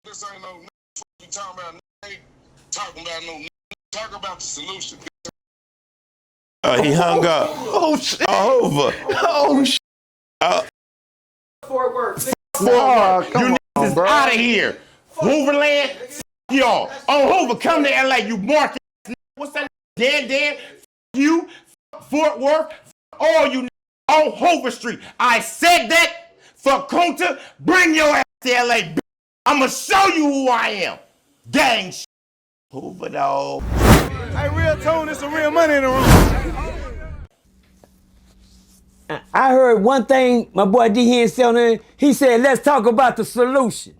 This ain't no you talking about. Ain't talking about no. Talk about the solution. He hung up. Oh shit. Hoover. Oh shit. Fort Worth. Come You on, niggas bro. out of here. Hooverland, y'all. On Hoover, come to LA, you market. What's that? Dan? You, Fort Worth, all you niggas on Hoover Street. I said that for Kunta. Bring your ass to LA. I'ma show you who I am. Gang shit. Hoover, dog. Hey, real tone, there's some real money in the room. I heard one thing my boy D here said on there. He said, let's talk about the solution.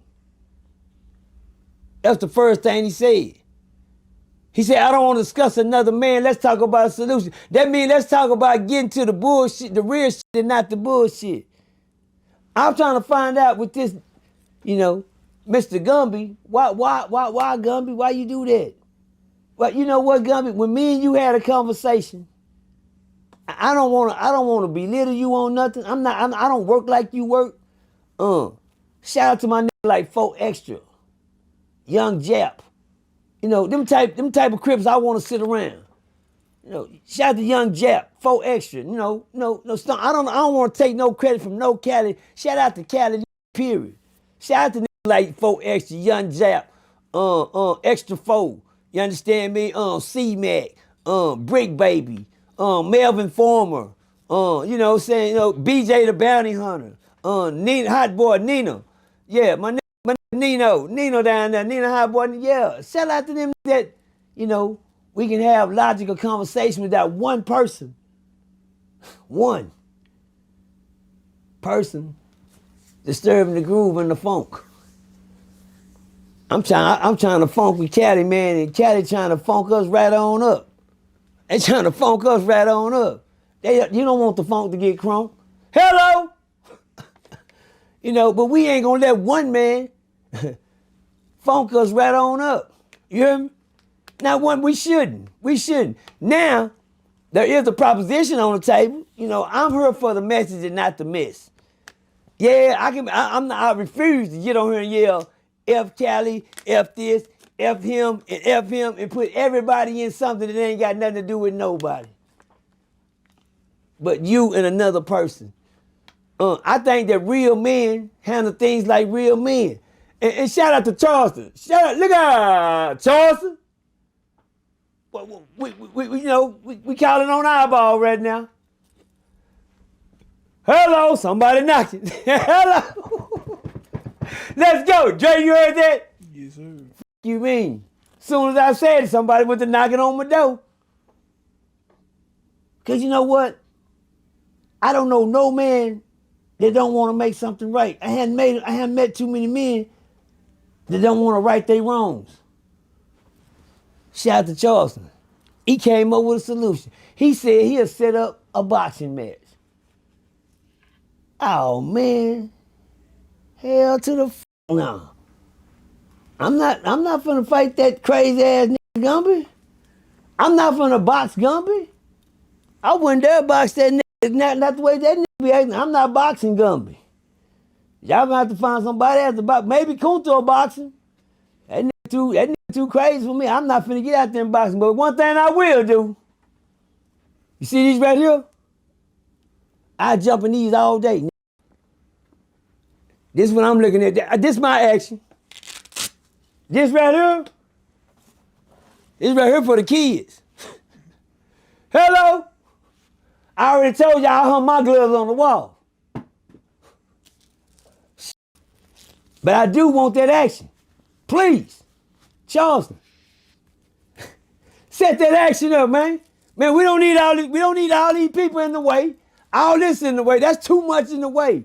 That's the first thing he said. He said, I don't want to discuss another man. Let's talk about a solution. That means let's talk about getting to the bullshit, the real shit and not the bullshit. I'm trying to find out with this, Mr. Gumby, why Gumby? Why you do that? Well, you know what, Gumby? When me and you had a conversation, I don't want to belittle you on nothing. I don't work like you work. Shout out to my nigga like 4 Extra, Young Jap. Them type of crips I want to sit around. Shout out to Young Jap, 4 Extra. No, I don't want to take no credit from no Cali. Shout out to Cali, period. Shout out to niggas like 4 Extra, Young Jap, Extra 4. You understand me? C-Mac, Brick Baby, Melvin Former, BJ the Bounty Hunter, Nina, Hot Boy Nina. Yeah, my nigga Nino down there, Nina Hot Boy. Yeah, shout out to them that, we can have logical conversation without one person disturbing the groove and the funk. I'm trying to funk with Cali, man, and Cali trying to funk us right on up. They trying to funk us right on up. You don't want the funk to get crunk. Hello! But we ain't gonna let one man funk us right on up. You hear me? Not one, we shouldn't. Now, there is a proposition on the table. I'm here for the message and not the miss. Yeah, I refuse to get on here and yell, F Cali, F this, F him, and put everybody in something that ain't got nothing to do with nobody. But you and another person. I think that real men handle things like real men. And shout out to Charleston. Look at Charleston. We calling on eyeball right now. Hello, somebody knocking. Hello. Let's go. Dre, you heard that? Yes, sir. You mean? As soon as I said it, somebody went to knocking on my door. Because you know what? I don't know no man that don't want to make something right. I hadn't met too many men that don't want to right their wrongs. Shout out to Charleston. He came up with a solution. He said he'll set up a boxing match. Oh man. Hell to the no. I'm not finna fight that crazy ass nigga Gumby. I'm not finna box Gumby. I wouldn't dare box that nigga. Not the way that nigga be acting. I'm not boxing Gumby. Y'all gonna have to find somebody else to box. Maybe Kunta boxing. That nigga too crazy for me. I'm not finna get out there and boxing. But one thing I will do. You see these right here? I jump in these all day. This is what I'm looking at. This is my action. This right here. This right here for the kids. Hello? I already told y'all I hung my gloves on the wall. But I do want that action. Please, Charleston. Set that action up, man. Man, we don't need all these people in the way. All this in the way. That's too much in the way.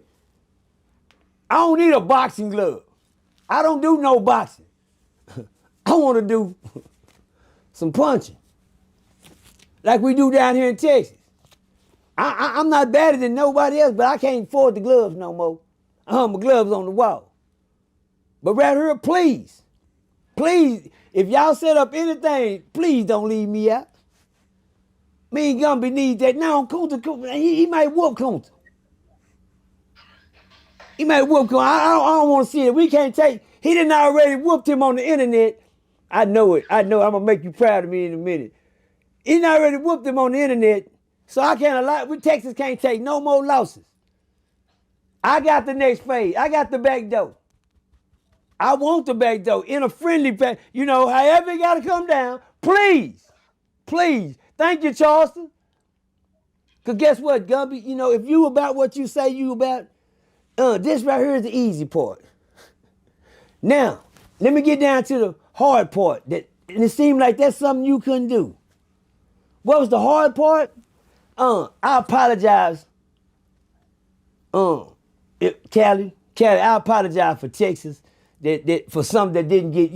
I don't need a boxing glove. I don't do no boxing. I want to do some punching. Like we do down here in Texas. I'm not better than nobody else, but I can't afford the gloves no more. I hung my gloves on the wall. But right here, please, if y'all set up anything, please don't leave me out. Me and Gumby need that. Now, Kunta, he might whoop Kunta. He might whoop him. I don't want to see it. We can't take. He didn't already whooped him on the internet. I know it. I'm gonna make you proud of me in a minute. He done already whooped him on the internet, so I can't allow. Texas can't take no more losses. I got the next phase. I got the back door. I want the back door in a friendly pack. You know, however it got to come down. Please, please. Thank you, Charleston. Because guess what, Gumby? You know, if you about what you say you about, this right here is the easy part. Now, let me get down to the hard part. And it seemed like that's something you couldn't do. What was the hard part? I apologize. Cali, I apologize for Texas that for something that didn't get,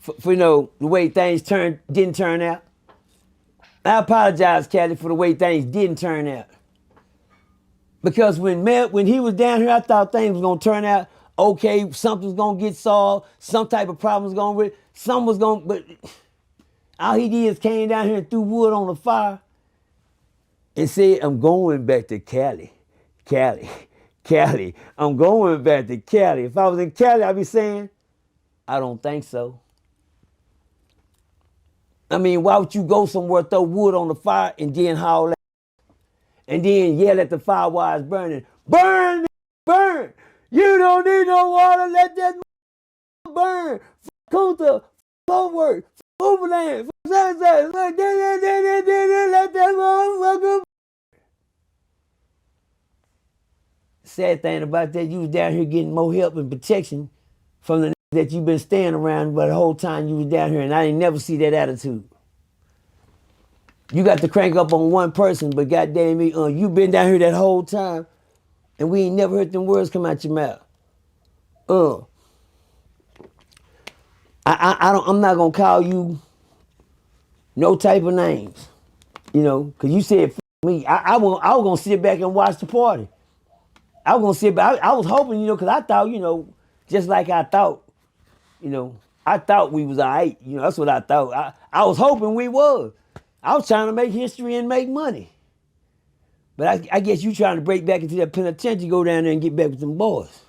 for the way things didn't turn out. I apologize, Cali, for the way things didn't turn out. Because when he was down here, I thought things was gonna turn out okay. Something was gonna get solved. Some type of problem was gonna, but all he did is came down here and threw wood on the fire and said, I'm going back to Cali. I'm going back to Cali. If I was in Cali, I'd be saying, I don't think so. I mean, why would you go somewhere, throw wood on the fire, and then howl at, and then yell at the fire while it's burning? Burn! Burn! You don't need no water, let that burn. Kunta, forward, overland, let that motherfucker. Sad thing about that, you was down here getting more help and protection from the that you've been staying around, but the whole time you was down here, and I didn't never see that attitude. You got to crank up on one person, but goddamn me, you been down here that whole time, and we ain't never heard them words come out your mouth. I'm not gonna call you no type of names, cause you said me. I was gonna sit back and watch the party. I was gonna sit back. I was hoping, cause I thought, just like I thought, I thought we was all right. That's what I thought. I was hoping we was. I was trying to make history and make money. But I guess you trying to break back into that penitentiary, go down there and get back with them boys.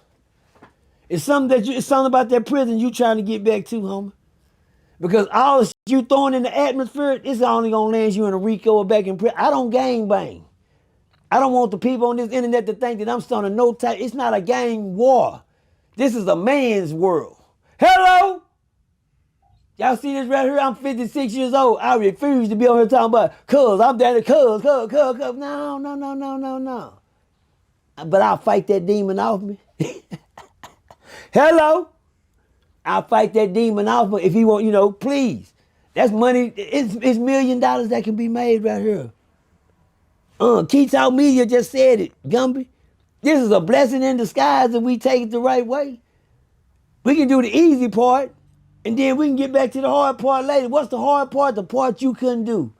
It's something about that prison you trying to get back to, homie. Because all the shit you throwing in the atmosphere, it's only gonna land you in a RICO or back in prison. I don't gang bang. I don't want the people on this internet to think that I'm starting no type. It's not a gang war. This is a man's world. Hello? Y'all see this right here? I'm 56 years old. I refuse to be on here talking about cuz I'm down there, cuz. No. But I'll fight that demon off me. Hello? I'll fight that demon off me if he want, please. That's money. It's $1 million that can be made right here. Keats Out Media just said it, Gumby. This is a blessing in disguise if we take it the right way. We can do the easy part, and then we can get back to the hard part later. What's the hard part? The part you couldn't do.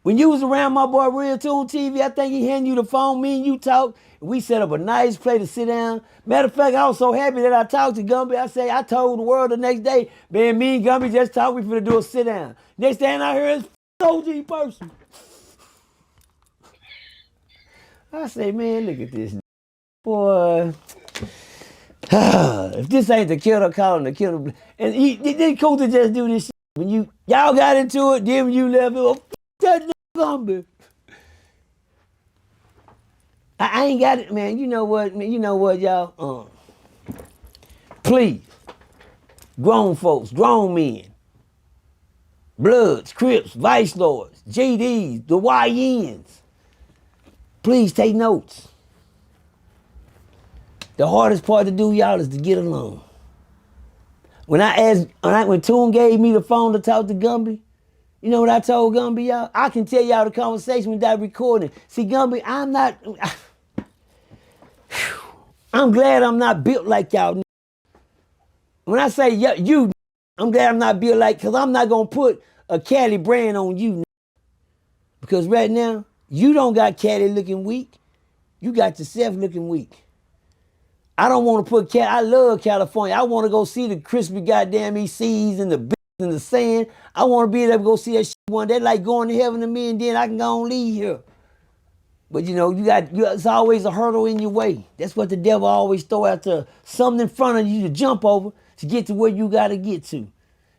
When you was around my boy Real Tune TV, I think he handed you the phone, me and you talked, and we set up a nice place to sit down. Matter of fact, I was so happy that I talked to Gumby. I told the world the next day, man, me and Gumby just talked, we finna do a sit down. Next thing I hear is OG PERCY. I say, man, look at this. Boy. If this ain't the killer calling the killer. And then Kunta just do this shit. When y'all got into it, then when you left it, that Gumby. I ain't got it, man. You know what, y'all? Please. Grown folks, grown men. Bloods, Crips, Vice Lords, JDs, the YNs. Please take notes. The hardest part to do, y'all, is to get along. When Tune gave me the phone to talk to Gumby, you know what I told Gumby, y'all? I can tell y'all the conversation without recording. See, Gumby, I'm glad I'm not built like y'all. When I say you, I'm glad I'm not built like, because I'm not going to put a Cali brand on you. Because right now, you don't got Cali looking weak. You got yourself looking weak. I don't want to put Cali. I love California. I want to go see the crispy goddamn ECs and the bitches in the sand. I want to be able to go see that shit one day, like going to heaven to me, and then I can go and leave here. But you know, it's always a hurdle in your way. That's what the devil always throw out there. Something in front of you to jump over to get to where you gotta get to.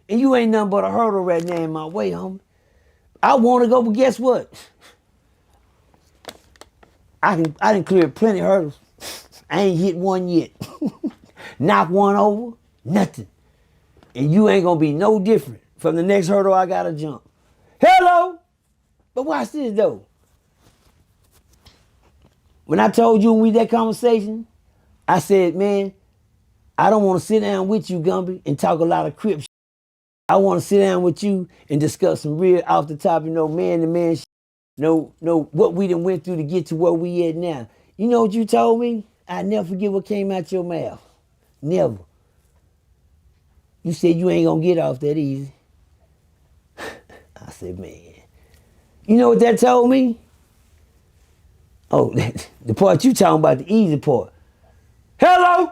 And you ain't nothing but a hurdle right now in my way, homie. I wanna go, but guess what? I done cleared plenty of hurdles. I ain't hit one yet. Knock one over, nothing. And you ain't gonna be no different from the next hurdle I gotta jump. Hello! But watch this though. When I told you when we had that conversation, I said, man, I don't want to sit down with you, Gumby, and talk a lot of crip shit. I want to sit down with you and discuss some real off the top, man to man shit. Know what we done went through to get to where we at now. You know what you told me? I never forget what came out your mouth. Never. You said you ain't gonna get off that easy. I said, man. You know what that told me? Oh, the part you talking about, the easy part. Hello!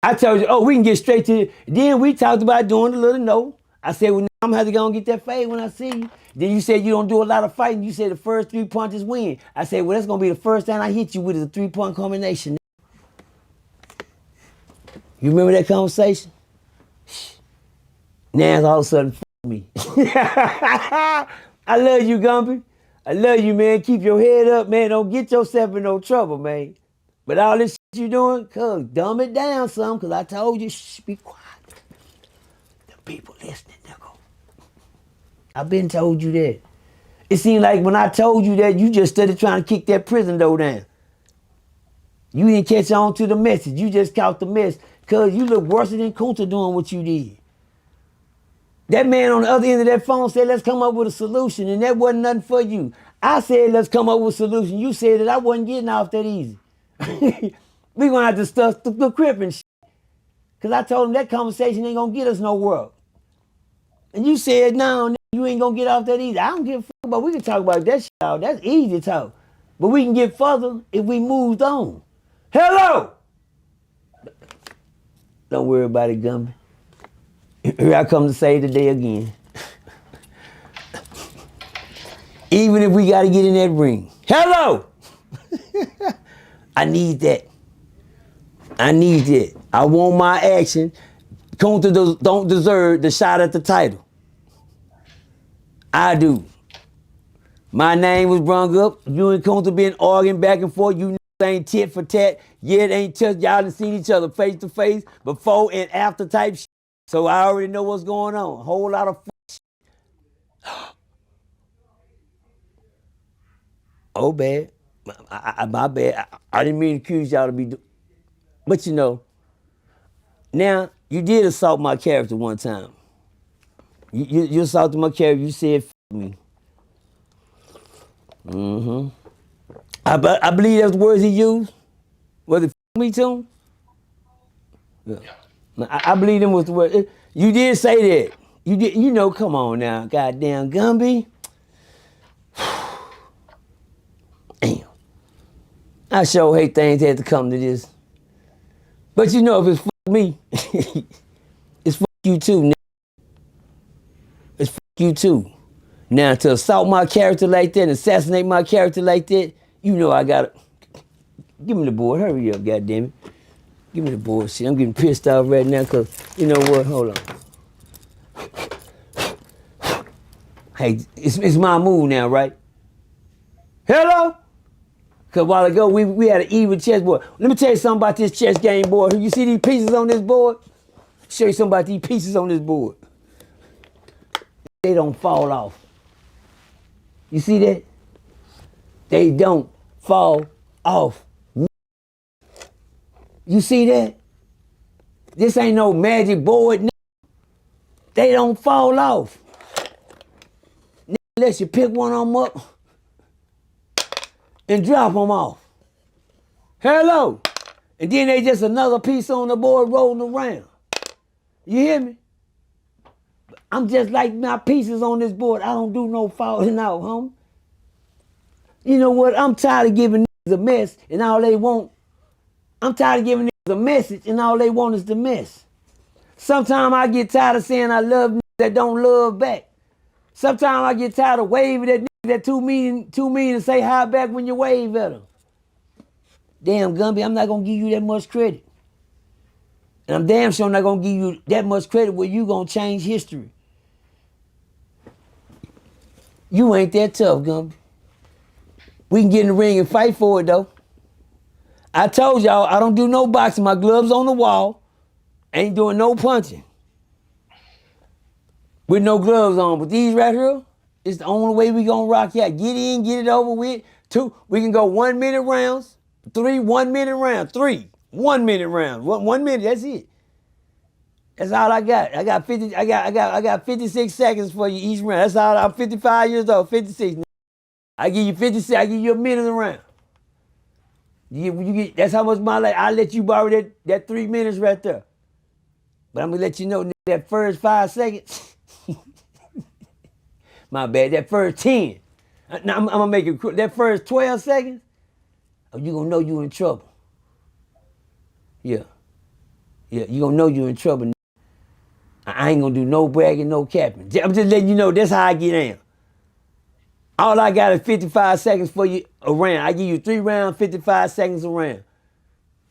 I told you, we can get straight to it. Then we talked about doing a little no. I said, well, I'm gonna have to go and get that fade when I see you. Then you said you don't do a lot of fighting. You said the first 3 punches win. I said, well, that's gonna be the first time I hit you with a 3-point combination. You remember that conversation? Now it's all of a sudden, me. I love you, Gumby. I love you, man. Keep your head up, man. Don't get yourself in no trouble, man. But all this shit you doing, cuz, dumb it down some, because I told you, shh, be quiet. The people listening, nigga. I've been told you that. It seemed like when I told you that, you just started trying to kick that prison door down. You didn't catch on to the message. You just caught the mess, because you look worse than Kunta doing what you did. That man on the other end of that phone said, let's come up with a solution, and that wasn't nothing for you. I said, let's come up with a solution. You said that I wasn't getting off that easy. We gonna have to stuff the crip and shit. Because I told him that conversation ain't gonna get us nowhere. And you said, no, you ain't gonna get off that easy. I don't give a fuck about, we can talk about that shit out. That's easy talk. But we can get further if we moved on. Hello! Don't worry about it, Gumby. Here I come to save the day again. Even if we gotta get in that ring. Hello! I need that. I need that. I want my action. Kunta don't deserve the shot at the title. I do. My name was brung up. You and Kunta been arguing back and forth. You ain't tit for tat. Yeah, it ain't just y'all done seen each other face to face before and after type shit. So I already know what's going on. A whole lot of shit. Oh, bad. My bad. I didn't mean to accuse y'all to be but you know, now, you did assault my character one time. You assaulted my character. You said, F me. Mm-hmm. I believe that's the words he used. Was it F me too? Yeah. I believe them was the word. You did say that. You did. You know, come on now. Goddamn Gumby. Damn. I sure hate things had to come to this. But you know, if it's me, it's you too, nigga. It's you too. Now, to assault my character like that and assassinate my character like that, you know I gotta... Give me the board. Hurry up, goddammit. Give me the board shit. I'm getting pissed off right now because, you know what? Hold on. Hey, it's my move now, right? Hello? Because a while ago, we had an even chessboard. Let me tell you something about this chess game board. You see these pieces on this board? Show you something about these pieces on this board. They don't fall off. You see that? They don't fall off. You see that? This ain't no magic board. They don't fall off. Unless you pick one of them up and drop them off. Hello. And then they just another piece on the board rolling around. You hear me? I'm just like my pieces on this board. I don't do no falling out, homie. You know what? I'm tired of giving niggas a mess and all they want. I'm tired of giving niggas a message and all they want is the mess. Sometimes I get tired of saying I love niggas that don't love back. Sometimes I get tired of waving at niggas that too mean to say hi back when you wave at them. Damn, Gumby, I'm not gonna give you that much credit. And I'm damn sure not gonna give you that much credit where you gonna change history. You ain't that tough, Gumby. We can get in the ring and fight for it though. I told y'all I don't do no boxing. My gloves on the wall. Ain't doing no punching. With no gloves on. But these right here, it's the only way we gonna rock out. Get in, get it over with. 2, we can go 1 minute rounds. 3, 1 minute round. 3, 1 minute round. 1 minute, that's it. That's all I got. I got 56 seconds for you each round. That's all. I'm 55 years old. 56. I give you 56. I give you a minute around. You get, that's how much my life. I let you borrow that 3 minutes right there. But I'm gonna let you know that first 5 seconds. My bad. That first 10. Now I'm gonna make it. That first 12 seconds. Oh, you gonna know you in trouble. Yeah. You gonna know you in trouble. I ain't gonna do no bragging, no capping. I'm just letting you know that's how I get in. All I got is 55 seconds for you a round. I give you 3 rounds, 55 seconds a round.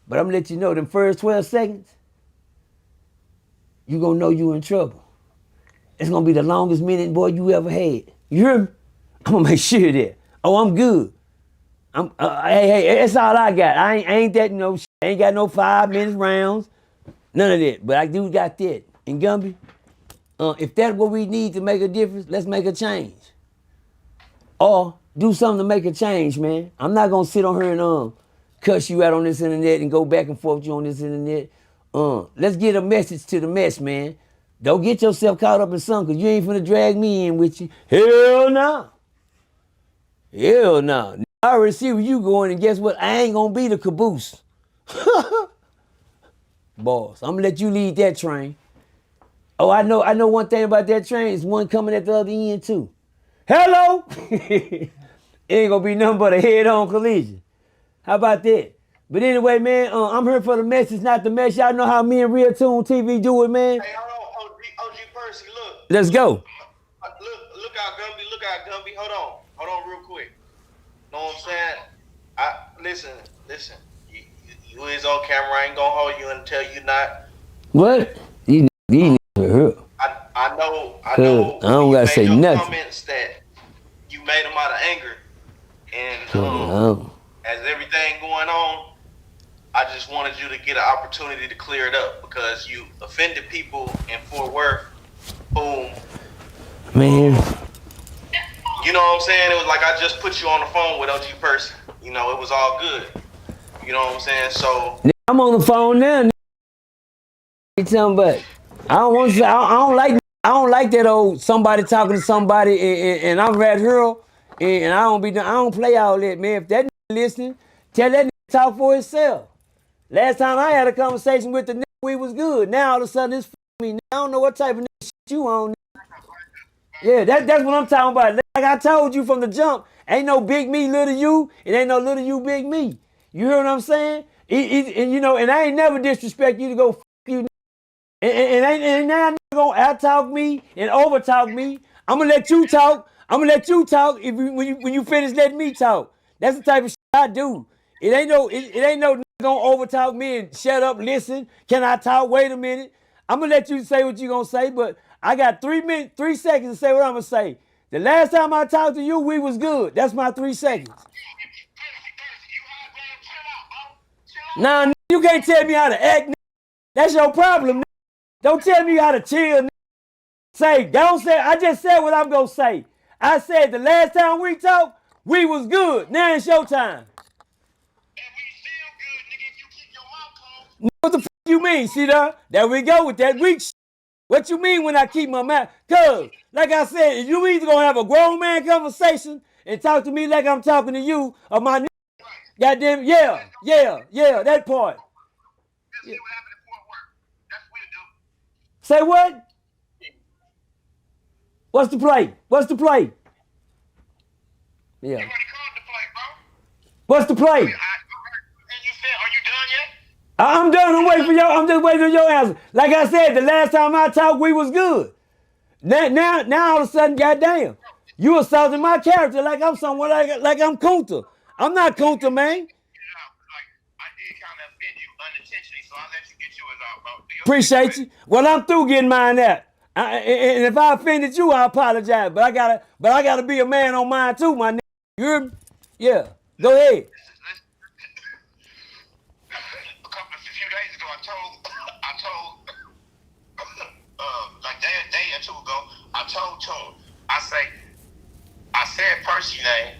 But I'm gonna let you know them first 12 seconds, you gonna know you in trouble. It's gonna be the longest minute, boy, you ever had. You hear me? I'm gonna make sure of that. Oh, I'm good. Hey, that's all I got. I ain't that ain't got no 5 minutes rounds. None of that. But I do got that. And Gumby, if that's what we need to make a difference, let's make a change. Or do something to make a change, man. I'm not gonna sit on here and cuss you out on this internet and go back and forth with you on this internet. Let's get a message to the mess, man. Don't get yourself caught up in something, because you ain't finna drag me in with you. Hell no. Hell no. I already see where you going, and guess what? I ain't gonna be the caboose. Boss, I'm gonna let you lead that train. Oh, I know one thing about that train. It's one coming at the other end too. Hello? It ain't gonna be nothing but a head-on collision. How about that? But anyway, man, I'm here for the message, not the mess. Y'all know how me and Real Tune TV do it, man. Hey, hold on, OG PERCY, look. Let's go. Look out, Gumby. Hold on real quick. Know what I'm saying? Listen. You is on camera. I ain't gonna hold you until you not. What? These niggas I know. I don't gotta say nothing. Comments that you made them out of anger, and as everything going on, I just wanted you to get an opportunity to clear it up, because you offended people in Fort Worth. Boom, man. You know what I'm saying? It was like I just put you on the phone with OG PERCY. You know, it was all good. You know what I'm saying? So I'm on the phone now. You talking about? I don't want to say. I don't like that old somebody talking to somebody and I'm Rat Hero and I don't play all that, man. If that nigga listening, tell that nigga talk for himself. Last time I had a conversation with the nigga, we was good. Now all of a sudden it's me. Now I don't know what type of nigga shit you on. Yeah, that's what I'm talking about. Like I told you from the jump, ain't no big me, little you. It ain't no little you, big me. You hear what I'm saying? And I ain't never disrespect you to go you. And now you gonna out-talk me and over-talk me. I'm gonna let you talk. When you finish letting me talk. That's the type of shit I do. It ain't no nigga gonna over-talk me and shut up, listen. Can I talk? Wait a minute. I'm gonna let you say what you gonna say, but I got 3 seconds to say what I'm gonna say. The last time I talked to you, we was good. That's my 3 seconds. Nah, you can't tell me how to act. That's your problem. Don't tell me how to chill. I just said what I'm gonna say. I said the last time we talked, we was good. Now it's your time. What the f you mean? See there we go with that weak shit. What you mean when I keep my mouth? Cause, like I said, if you either gonna have a grown man conversation and talk to me like I'm talking to you, or my goddamn, yeah, that part. Yeah. Say what? What's the play? Yeah. What's the play? and you said, are you done yet? I'm done. I'm just waiting for your answer. Like I said, the last time I talked, we was good. Now all of a sudden, goddamn. You assaulting my character like I'm someone like I'm Kunta. I'm not Kunta, man. Like, I did kind of offend you unintentionally, so I'll let you get yours out, bro. Appreciate you. Well, I'm through getting mine out. And if I offended you, I apologize. But I gotta be a man on mine too, my nigga. You hear me? Yeah. Go ahead. A few days ago, I told, like a day or two ago, I told Tune, I said Percy name,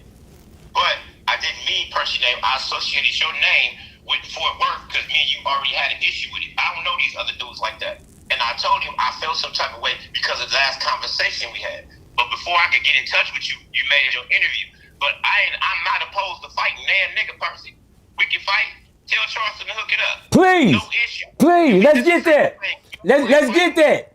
but I didn't mean Percy name. I associated your name with Fort Worth because me and you already had an issue with it. I don't know these other dudes like that. And I told him I felt some type of way because of the last conversation we had. But before I could get in touch with you, you made your interview. But I'm not opposed to fighting nigga Percy. We can fight. Tell Charleston to hook it up. Please. No issue. Please, let's get that. Let's get that.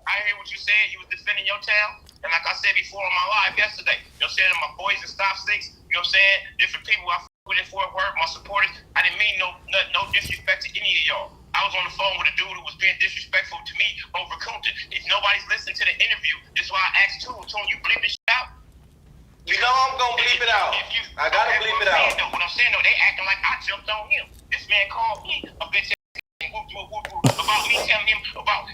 I hear what you said. You was defending your town. And like I said before on my live yesterday, you know what I'm saying? My boys in Stop 6, you know what I'm saying? Different people I with in Fort Worth, my supporters. I didn't mean no disrespect to any of y'all. I was on the phone with a dude who was being disrespectful to me over Kunta. If nobody's listening to the interview, this is why I asked Tune, you bleep this shit out? You know I'm gonna bleep it out. I gotta bleep it out. What I'm saying though, they acting like I jumped on him. This man called me a bitch about me telling him about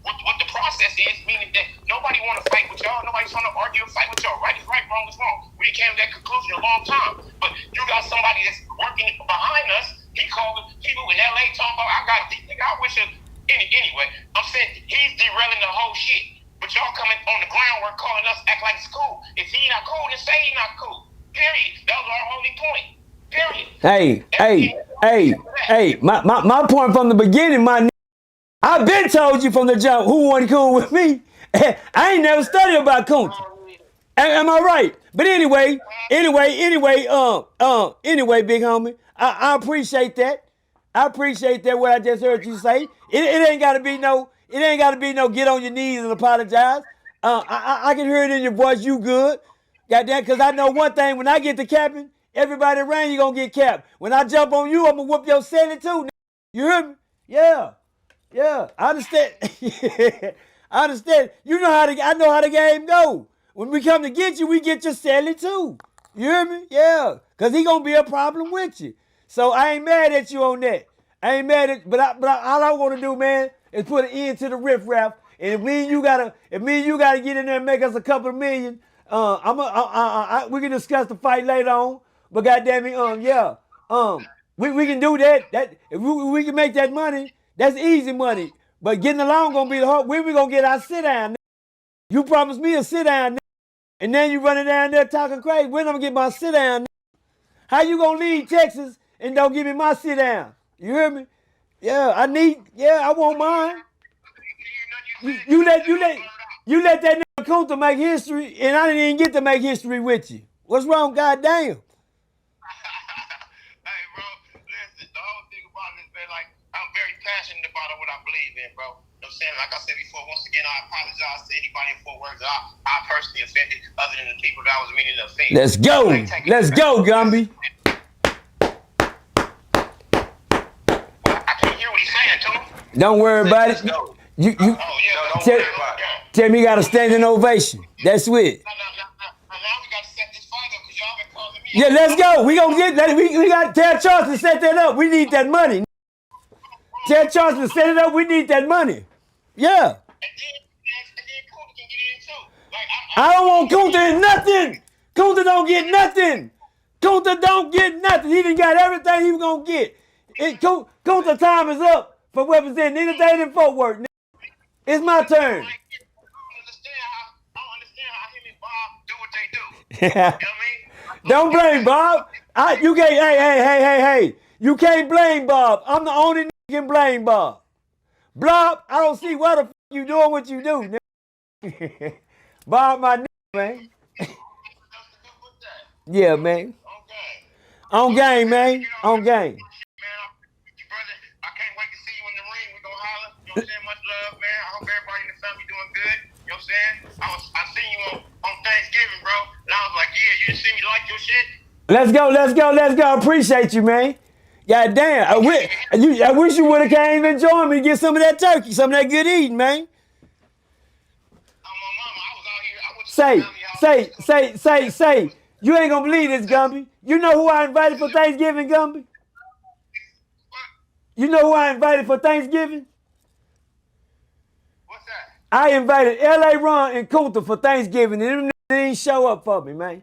what the process is, meaning that nobody want to fight with y'all. Nobody's trying to argue and fight with y'all. Right is right, wrong is wrong. We came to that conclusion a long time. But you got somebody that's working behind us. He called people in LA talking about, I wish anyway, I'm saying he's derailing the whole shit. But y'all coming on the groundwork calling us act like it's cool. If he not cool, then say he not cool. Period. That was our only point. Period. Hey, my point from the beginning, my nigga, I've been told you from the jump who wasn't cool with me. I ain't never studied about Kunta. Am I right? But anyway, big homie, I appreciate that. I appreciate that what I just heard you say. It ain't gotta be no get on your knees and apologize. I can hear it in your voice, you good. Goddamn, cause I know one thing, when I get to capping, everybody around you gonna get capped. When I jump on you, I'm gonna whoop your sandy too. You hear me? Yeah, I understand. I understand. I know how the game go. When we come to get you, we get your Sally too. You hear me? Yeah. Cause he gonna be a problem with you. So I ain't mad at you on that. I ain't mad at, but all I want to do, man, is put an end to the riffraff. And if me and you gotta get in there and make us a couple of million, we can discuss the fight later on. But goddamn it, we can do that. That if we can make that money, that's easy money. But getting along gonna be the hard. When we gonna get our sit down? You promised me a sit down, and then you running down there talking crazy. When I'm gonna get my sit down? How you gonna leave Texas and don't give me my sit down? You hear me? Yeah, I want mine. You let that nigga Kunta make history, and I didn't even get to make history with you. What's wrong, goddamn? Hey, bro, listen, the whole thing about this, man, like, I'm very passionate about what I believe in, bro. You know what I'm saying? Like I said before, once again, I apologize to anybody in Fort Worth that I personally offended, other than the people that I was meaning to offend. Let's go. Let's go, Gumby. I can't hear what he's saying, Tony. Don't worry about it. You don't worry about it. tell me you got a standing ovation. That's it. Now we got to set this fight up because y'all been calling me. Yeah, let's go. We gonna get that. We got to tell Charles to set that up. We need that money. Tell Charles to set it up. We need that money. Yeah. And then Kunta can get in too. Like, I don't want Kunta in nothing. Kunta don't get nothing. Kunta don't get nothing. He done got everything he was gonna get. Kunta time is up for representing anything in Fort Worth. It's my turn. I don't understand how him and Bob do what they do. You know what I mean? Don't blame Bob. You can't. Hey. You can't blame Bob. I'm the only nigga can blame Bob. Bob, I don't see why the you doing what you do. Nigga. Bob, my nigga, man. Yeah, man. On game, man. On game. Much love, man. I hope everybody in the family doing good. You know what I'm saying? I seen you on Thanksgiving, bro. And I was like, yeah, you didn't see me like your shit? Let's go. Appreciate you, man. God damn. I wish you would have came and joined me to get some of that turkey, some of that good eating, man. My mama, I was out here. I went to Say. the family Say. You ain't gonna believe this, Gumby. You know who I invited for Thanksgiving, Gumby? You know who I invited for Thanksgiving? What's that? I invited L.A. Ron and Kunta for Thanksgiving, and them didn't show up for me, man.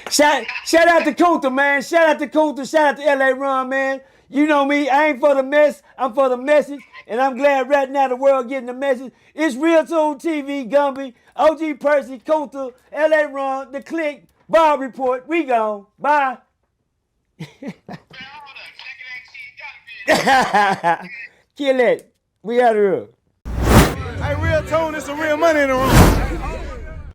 Shout out to Kunta, man. Shout out to Kunta. Shout out to L.A. Ron, man. You know me. I ain't for the mess. I'm for the message. And I'm glad right now the world getting the message. It's Real Tune TV, Gumby, OG Percy, Kunta, L.A. Ron, The Click, Bob Report. We gone. Bye. Kill it. We out of here. Hey, Real Tone, there's some real money in the room.